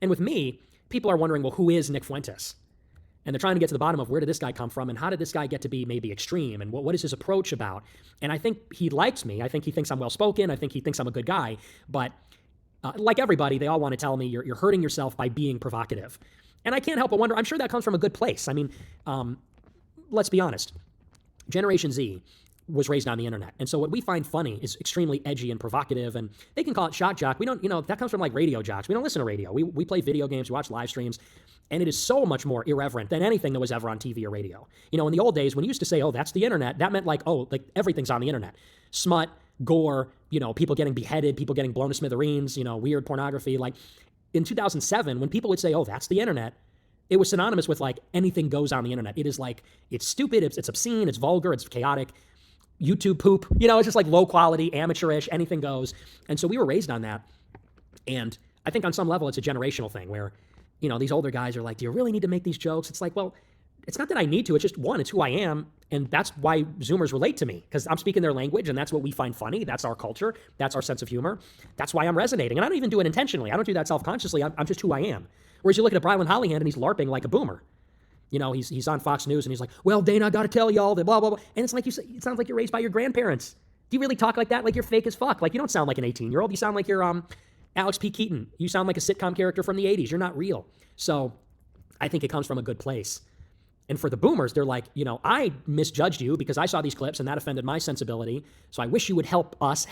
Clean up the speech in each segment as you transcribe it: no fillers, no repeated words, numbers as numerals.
And with me, people are wondering, well, who is Nick Fuentes? And they're trying to get to the bottom of where did this guy come from and how did this guy get to be maybe extreme and what is his approach about? And I think he likes me. I think he thinks I'm well-spoken. I think he thinks I'm a good guy. But like everybody, they all want to tell me you're hurting yourself by being provocative. And I can't help but wonder, I'm sure that comes from a good place. I mean, let's be honest. Generation Z was raised on the internet. And so what we find funny is extremely edgy and provocative, and they can call it shock jock. We don't, that comes from like radio jocks. We don't listen to radio. We play video games, we watch live streams, and it is so much more irreverent than anything that was ever on TV or radio. In the old days, when you used to say, oh, that's the internet, that meant like everything's on the internet. Smut, gore, people getting beheaded, people getting blown to smithereens, weird pornography. Like in 2007, when people would say, oh, that's the internet, it was synonymous with like anything goes on the internet. It is like, it's stupid, it's obscene, it's vulgar, it's chaotic. YouTube poop, it's just like low quality, amateurish, anything goes. And so we were raised on that. And I think on some level, it's a generational thing where, these older guys are like, do you really need to make these jokes? It's like, well, it's not that I need to, it's just one, it's who I am. And that's why Zoomers relate to me, because I'm speaking their language and that's what we find funny. That's our culture. That's our sense of humor. That's why I'm resonating. And I don't even do it intentionally. I don't do that self-consciously. I'm just who I am. Whereas you look at Brylan Hollyhan and he's LARPing like a boomer. He's on Fox News and he's like, well, Dana, I got to tell y'all that blah, blah, blah. And it's like, it sounds like you're raised by your grandparents. Do you really talk like that? Like you're fake as fuck. Like you don't sound like an 18-year-old. You sound like you're Alex P. Keaton. You sound like a sitcom character from the 80s. You're not real. So I think it comes from a good place. And for the boomers, they're like, I misjudged you because I saw these clips and that offended my sensibility. So I wish you would help us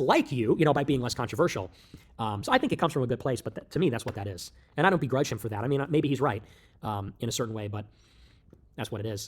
like you, by being less controversial. So I think it comes from a good place, but to me, that's what that is. And I don't begrudge him for that. I mean, maybe he's right in a certain way, but that's what it is.